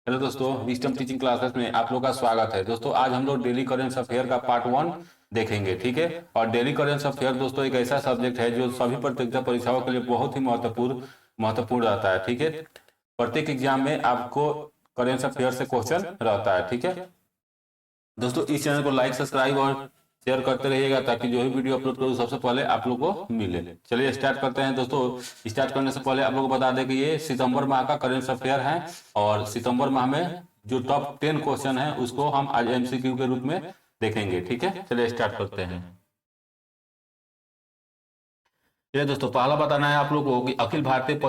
Hello दोस्तों, wisdom teaching classes में आप लोग का स्वागत है। दोस्तों आज हम लोग डेली करेंट अफेयर का पार्ट 1 देखेंगे, ठीक है। और डेली करेंट अफेयर दोस्तों एक ऐसा सब्जेक्ट है जो सभी प्रतियोगिता परीक्षाओं के लिए बहुत ही महत्वपूर्ण रहता है, ठीक है। प्रत्येक एग्जाम में आपको करेंट अफेयर से क्वेश्चन रहता है, ठीक है। दोस्तों इस चैनल को लाइक, सब्सक्राइब और शेयर करते रहिएगा ताकि जो भी वीडियो अपलोड करूँ सबसे पहले आप लोग को मिले। चलिए स्टार्ट करते हैं। दोस्तों स्टार्ट करने से पहले आप लोग को बता दें कि ये सितंबर माह का करेंट अफेयर है और सितंबर माह में जो टॉप 10 क्वेश्चन है उसको हम आज एमसीक्यू के रूप में देखेंगे, ठीक है। चलिए स्टार्ट करते हैं। चलिए दोस्तों, पहला बताना है आप लोग को कि अखिल भारतीय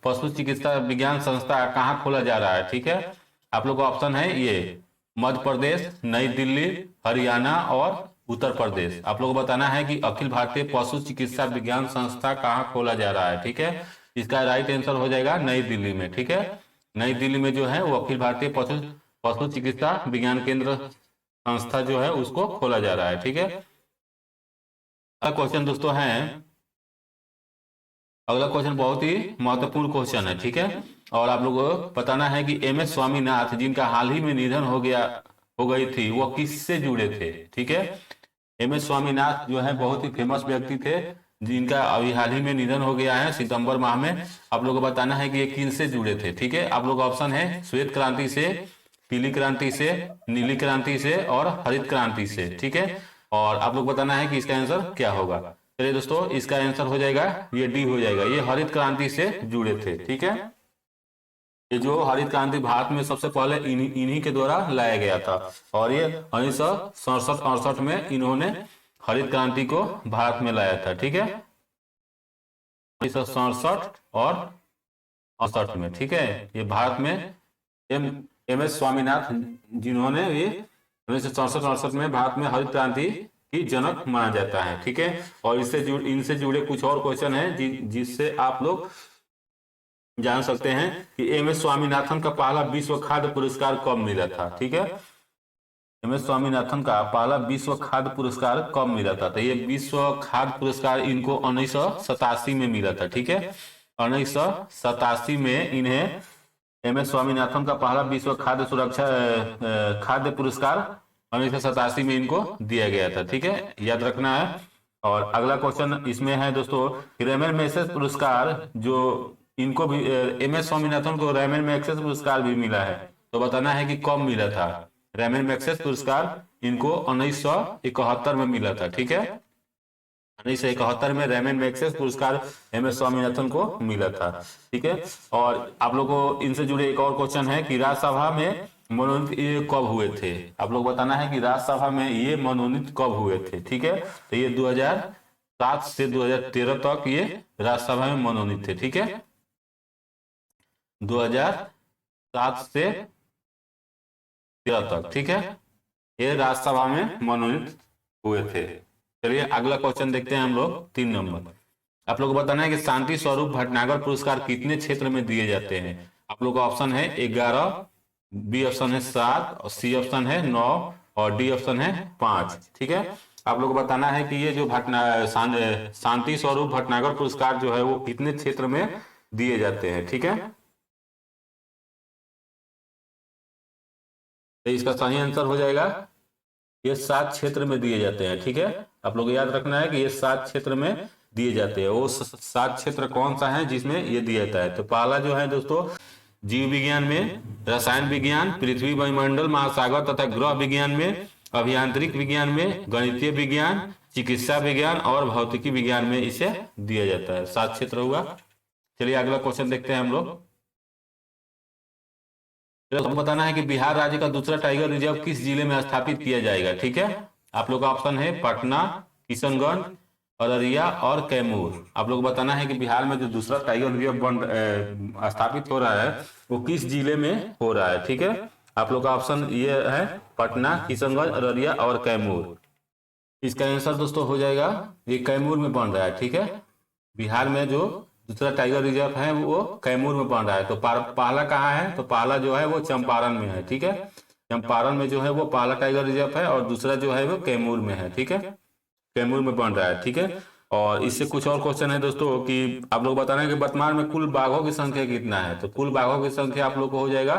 पशु चिकित्सा विज्ञान संस्था कहाँ खोला जा रहा है, ठीक है। आप लोग को ऑप्शन है ये मध्य प्रदेश, नई दिल्ली, हरियाणा और उत्तर प्रदेश। आप लोग को बताना है कि अखिल भारतीय पशु चिकित्सा विज्ञान संस्था कहाँ खोला जा रहा है, ठीक है। इसका राइट आंसर हो जाएगा नई दिल्ली में, ठीक है। नई दिल्ली में जो है वो अखिल भारतीय पशु चिकित्सा विज्ञान केंद्र संस्था जो है उसको खोला जा रहा है, ठीक है। अगला क्वेश्चन दोस्तों है, अगला क्वेश्चन बहुत ही महत्वपूर्ण क्वेश्चन है, ठीक है। और आप लोगों को बताना है कि एम एस स्वामीनाथ जिनका हाल ही में निधन हो गई थी वो किससे जुड़े थे, ठीक है। एम एस स्वामीनाथ जो है बहुत ही फेमस व्यक्ति थे जिनका अभी हाल ही में निधन हो गया है सितंबर माह में। आप लोगों को बताना है कि ये किन से जुड़े थे, ठीक है। आप लोग ऑप्शन है श्वेत क्रांति से, पीली क्रांति से, नीली क्रांति से और हरित क्रांति से, ठीक है। और आप लोग बताना है कि इसका आंसर क्या होगा। चलिए दोस्तों, इसका आंसर हो जाएगा ये डी हो जाएगा, ये हरित क्रांति से जुड़े थे, ठीक है। ये जो हरित क्रांति भारत में सबसे पहले इन्हीं के द्वारा लाया गया था और ये 1967-68 में इन्होंने हरित क्रांति को भारत में लाया था, ठीक है। 1967 और 68 में, ठीक है। ये भारत में एम एस स्वामीनाथ जिन्होंने ये 1967-68 में भारत में हरित क्रांति की जनक माना जाता है, ठीक है। और इनसे जुड़े कुछ और क्वेश्चन है जिससे आप लोग जान सकते हैं कि एम एस स्वामीनाथन का पहला विश्व खाद्य पुरस्कार कब मिला था, ठीक है। एम एस स्वामीनाथन का पहला विश्व खाद्य पुरस्कार कब मिला था, तो ये विश्व खाद्य पुरस्कार इनको 1987 में मिला था, ठीक है। 1987 में इन्हें एम एस स्वामीनाथन का पहला विश्व खाद्य पुरस्कार 1987 में इनको दिया गया था, ठीक है, याद रखना है। और अगला क्वेश्चन इसमें है दोस्तों, रेमन मैग्सेसे पुरस्कार जो इनको भी एम एस स्वामीनाथन को रेमन मैग्सेसे पुरस्कार भी मिला है, तो बताना है कि कब मिला था। रेमन मैग्सेसे पुरस्कार इनको 1971 में मिला था, ठीक है। 1971 में रेमन मैग्सेसे पुरस्कार एम एस स्वामीनाथन को मिला था, ठीक है। और आप लोग को इनसे जुड़े एक और क्वेश्चन है कि राज्यसभा में मनोनीत ये कब हुए थे। आप लोग बताना है कि राज्यसभा में ये मनोनीत कब हुए थे, ठीक है। तो ये 2007 से 2013 तक ये राज्यसभा में मनोनीत थे, ठीक है। 2007 से 13 तक, ठीक है, ये राज्यसभा में मनोनीत हुए थे। चलिए अगला क्वेश्चन देखते हैं हम लोग 3 नंबर। आप लोग को बताना है कि शांति स्वरूप भटनागर पुरस्कार कितने क्षेत्र में दिए जाते हैं। आप लोग का ऑप्शन है 11, बी ऑप्शन है 7 और सी ऑप्शन है 9 और डी ऑप्शन है 5, ठीक है। आप लोग को बताना है कि ये जो शांति स्वरूप भटनागर पुरस्कार जो है वो कितने क्षेत्र में दिए जाते हैं, ठीक है। तो इसका सही आंसर हो जाएगा ये 7 क्षेत्र में दिए जाते हैं, ठीक है। आप लोग याद रखना है कि ये 7 क्षेत्र में दिए जाते हैं। वो 7 क्षेत्र कौन सा है जिसमें ये दिया जाता है। तो पहला जो है दोस्तों जीव विज्ञान में, रसायन विज्ञान, पृथ्वी वायुमंडल महासागर तथा ग्रह विज्ञान में, अभियांत्रिक विज्ञान में, गणितीय विज्ञान, चिकित्सा विज्ञान और भौतिकी विज्ञान में इसे दिया जाता है। 7 क्षेत्र हुआ। चलिए अगला क्वेश्चन देखते हैं हम लोग। तो बताना है कि बिहार राज्य का दूसरा टाइगर रिजर्व किस जिले में स्थापित किया जाएगा, ठीक है। आप लोग का ऑप्शन है पटना, किशनगंज, अररिया और कैमूर। आप लोग बताना है कि बिहार में जो दूसरा टाइगर रिजर्व स्थापित हो रहा है वो किस जिले में हो रहा है, ठीक है। आप लोग का ऑप्शन ये है पटना, किशनगंज, अररिया और कैमूर। इसका आंसर दोस्तों हो जाएगा ये कैमूर में बन रहा है, ठीक है। बिहार में जो दूसरा टाइगर रिजर्व है वो कैमूर में बन रहा है। तो पहला कहाँ है, तो पहला जो है वो चंपारण में है, ठीक है। चंपारण में जो है वो पहला टाइगर रिजर्व है और दूसरा जो है वो कैमूर में है, ठीक है। कैमूर में बन रहा है, ठीक है। और इससे कुछ और क्वेश्चन है दोस्तों कि आप लोग बताना है कि वर्तमान में कुल बाघों की संख्या कितना है। तो कुल बाघों की संख्या आप लोग को हो जाएगा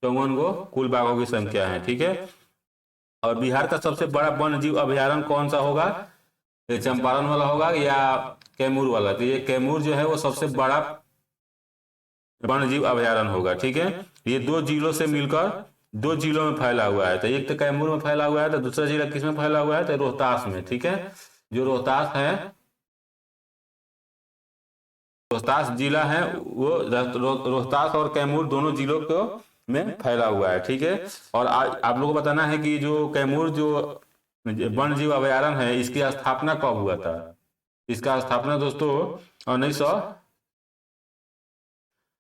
54 गो कुल बाघों की संख्या है, ठीक है। और बिहार का सबसे बड़ा वन्य जीव अभयारण्य कौन सा होगा? ये चंपारण वाला होगा या कैमूर वाला? तो ये कैमूर जो है वो सबसे बड़ा वन्य जीव अभयारण्य होगा, ठीक है। ये 2 जिलों से मिलकर 2 जिलों में फैला हुआ है। तो एक तो कैमूर में फैला हुआ है, तो दूसरा जिला किस में फैला हुआ है? तो रोहतास में, ठीक है। जो रोहतास है, रोहतास जिला है वो रोहतास और कैमूर दोनों जिलों को में फैला हुआ है, ठीक है। और आप लोगों को बताना है कि जो कैमूर जो वन्य जीव अभयारण्य है, इसकी स्थापना कब हुआ था? इसका स्थापना दोस्तों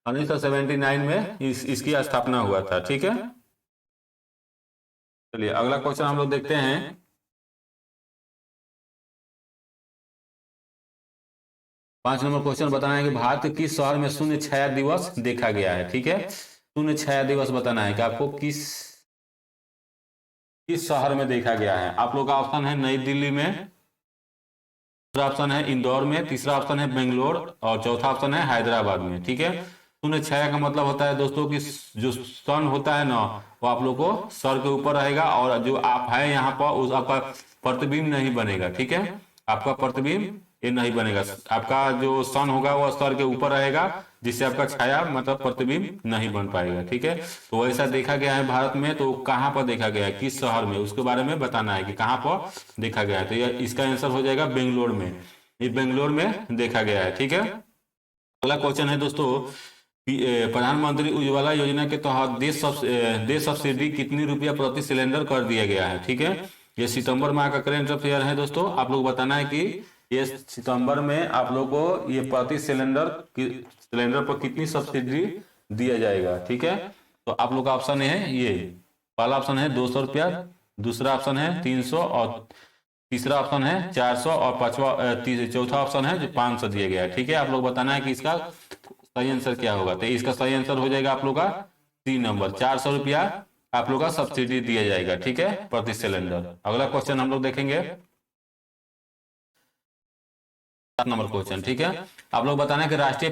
1979 में इसकी स्थापना हुआ था, ठीक है। चलिए अगला क्वेश्चन हम लोग देखते हैं। 5 नंबर क्वेश्चन बताना है कि भारत के किस शहर में शून्य छाया दिवस देखा गया है, ठीक है। शून्य छाया दिवस बताना है कि आपको किस शहर में देखा गया है। आप लोग का ऑप्शन है नई दिल्ली में, दूसरा ऑप्शन है इंदौर में, तीसरा ऑप्शन है बेंगलोर और चौथा ऑप्शन है हैदराबाद में, ठीक है। शून्य छाया का मतलब होता है दोस्तों कि जो सन होता है ना, वो आप लोग को सर के ऊपर रहेगा और जो आप है यहाँ पर उस आपका प्रतिबिंब नहीं बनेगा, ठीक है। आपका प्रतिबिंब ये नहीं बनेगा, आपका जो सन होगा वो सर के ऊपर रहेगा, जिससे आपका छाया मतलब प्रतिबिंब नहीं बन पाएगा, ठीक है। तो वैसा देखा गया है भारत में। तो कहाँ पर देखा गया है, किस शहर में, उसके बारे में बताना है कि कहाँ पर देखा गया है। तो इसका आंसर हो जाएगा बेंगलोर में। ये बेंगलोर में देखा गया है, ठीक है। अगला क्वेश्चन है दोस्तों, प्रधानमंत्री उज्ज्वला योजना के तहत देश सब्सिडी कितनी रुपया प्रति सिलेंडर कर दिया गया है, ठीक है। ये सितंबर माह का करेंट अफेयर है दोस्तों। आप लोग बताना है कि ये सितंबर में आप लोग को ये प्रति सिलेंडर पर कितनी सब्सिडी दिया जाएगा, ठीक है। तो आप लोग का ऑप्शन है, ये पहला ऑप्शन है 200 रुपया, दूसरा ऑप्शन है 300 और तीसरा ऑप्शन है 400 और चौथा ऑप्शन है जो 500 दिया गया है, ठीक है। आप लोग बताना है कि इसका सही आंसर क्या होगा। तो इसका सही आंसर हो जाएगा आप लोग का 3 नंबर, 400 रुपया आप लोग का सब्सिडी दिया जाएगा, ठीक है, प्रति सिलेंडर। अगला क्वेश्चन हम लोग देखेंगे 7 नंबर क्वेश्चन, ठीक है। आप लोग बताना है कि राष्ट्रीय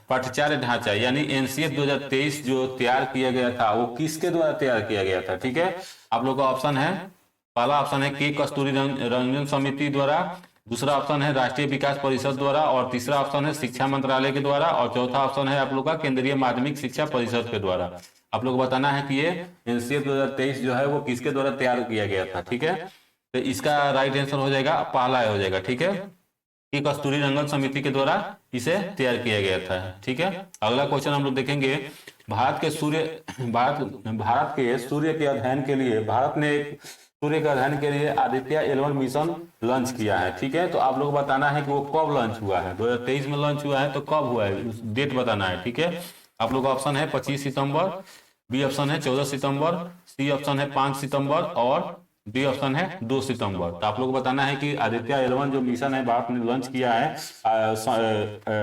पाठ्यचर्या ढांचा यानी एनसीएफ 2023 जो तैयार किया गया था वो किसके द्वारा तैयार किया गया था, ठीक है। आप लोग का ऑप्शन है, पहला ऑप्शन है के कस्तूरी रंजन समिति द्वारा, दूसरा ऑप्शन है राष्ट्रीय विकास परिषद द्वारा और तीसरा ऑप्शन है शिक्षा मंत्रालय के द्वारा और चौथा ऑप्शन है आप लोग का केंद्रीय माध्यमिक शिक्षा परिषद के द्वारा। आप लोग बताना है कि ये एनसीएफ 2023 जो है वो किसके द्वारा तैयार किया गया था, ठीक है। तो इसका राइट आंसर हो जाएगा पहला हो जाएगा, ठीक है। कि कस्तूरी रंगन समिति के द्वारा इसे तैयार किया गया था, ठीक है। अगला क्वेश्चन हम लोग देखेंगे, भारत के सूर्य के अध्ययन के लिए भारत ने सूर्य के अध्ययन के लिए आदित्य L1 मिशन लॉन्च किया है, ठीक है। तो आप लोग बताना है कि वो कब लॉन्च हुआ है। 2023 में लॉन्च हुआ है, तो कब हुआ है उस डेट बताना है, ठीक है। आप लोग का ऑप्शन है 25 सितंबर, बी ऑप्शन है 14 सितंबर, सी ऑप्शन है 5 सितंबर और डी ऑप्शन है 2 सितंबर। तो आप लोग बताना है कि आदित्य L1 जो मिशन है भारत ने लॉन्च किया है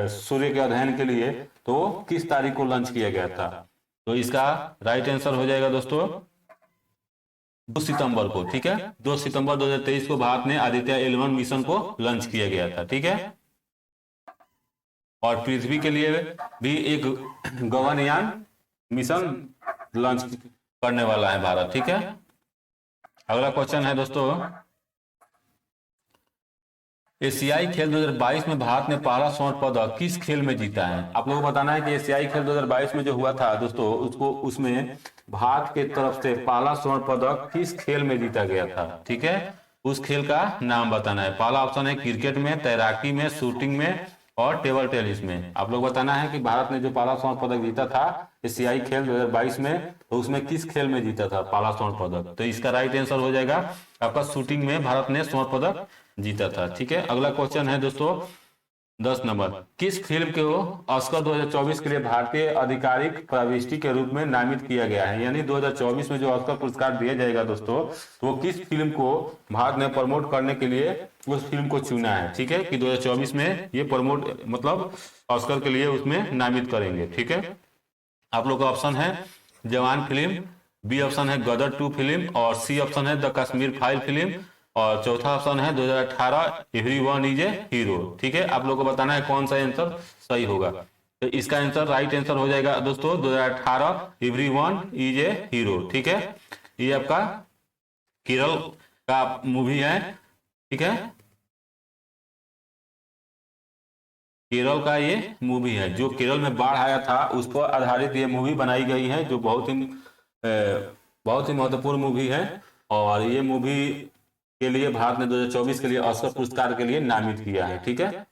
सूर्य के अध्ययन के लिए, तो किस तारीख को लॉन्च किया गया था। तो इसका राइट आंसर हो जाएगा दोस्तों 2 सितंबर को, ठीक है। 2 सितंबर 2023 को भारत ने आदित्य L1 मिशन को लॉन्च किया गया था, ठीक है। और पृथ्वी के लिए भी एक गगनयान मिशन लॉन्च करने वाला है भारत, ठीक है। अगला क्वेश्चन है दोस्तों, एशियाई खेल 2022 में भारत ने पहला स्वर्ण पदक किस खेल में जीता है। आप लोगों को बताना है कि एशियाई खेल 2022 में जो हुआ था दोस्तों, उसमें भारत के तरफ से पहला स्वर्ण पदक किस खेल में जीता गया था, ठीक है। उस खेल का नाम बताना है। पहला ऑप्शन है क्रिकेट में, तैराकी में, शूटिंग में और टेबल टेनिस में। आप लोग बताना है कि भारत ने जो पहला स्वर्ण पदक जीता था एशियाई खेल 2022 में, तो उसमें किस खेल में जीता था पहला स्वर्ण पदक। तो इसका राइट आंसर हो जाएगा आपका शूटिंग में भारत ने स्वर्ण पदक जीता था, ठीक है। अगला क्वेश्चन है दोस्तों 10 नंबर, किस फिल्म को ऑस्कर 2024 के लिए भारतीय आधिकारिक प्रविष्टि के रूप में नामित किया गया है। यानी 2024 में जो ऑस्कर पुरस्कार दिया जाएगा दोस्तों, तो वो किस फिल्म को भारत ने प्रमोट करने के लिए उस फिल्म को चुना है, ठीक है। कि 2024 में ये प्रमोट मतलब ऑस्कर के लिए उसमें नामित करेंगे, ठीक है। आप लोग का ऑप्शन है जवान फिल्म, बी ऑप्शन है गदर 2 फिल्म और सी ऑप्शन है द कश्मीर फाइल फिल्म और चौथा ऑप्शन है 2018 एवरीवन इज ए हीरो, ठीक है। आप लोग को बताना है कौन सा आंसर सही होगा। तो इसका आंसर, राइट आंसर हो जाएगा दोस्तों 2018 एवरीवन इज ए हीरो। ठीक है, ये आपका केरल का मूवी है। ठीक है, केरल का ये मूवी है, जो केरल में बाढ़ आया था उस पर आधारित ये मूवी बनाई गई है, जो बहुत ही महत्वपूर्ण मूवी है। और ये मूवी के लिए भारत ने 2024 के लिए ऑस्कर पुरस्कार के लिए नामित किया है। ठीक है,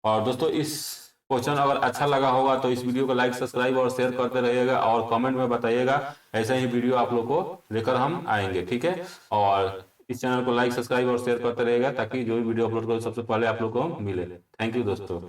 और दोस्तों इस क्वेश्चन अगर अच्छा लगा होगा तो इस वीडियो को लाइक, सब्सक्राइब और शेयर करते रहिएगा, और कमेंट में बताइएगा। ऐसे ही वीडियो आप लोग को लेकर हम आएंगे। ठीक है, और इस चैनल को लाइक, सब्सक्राइब और शेयर करते रहिएगा, ताकि जो भी वीडियो अपलोड करो सबसे पहले आप लोग को मिले। थैंक यू दोस्तों।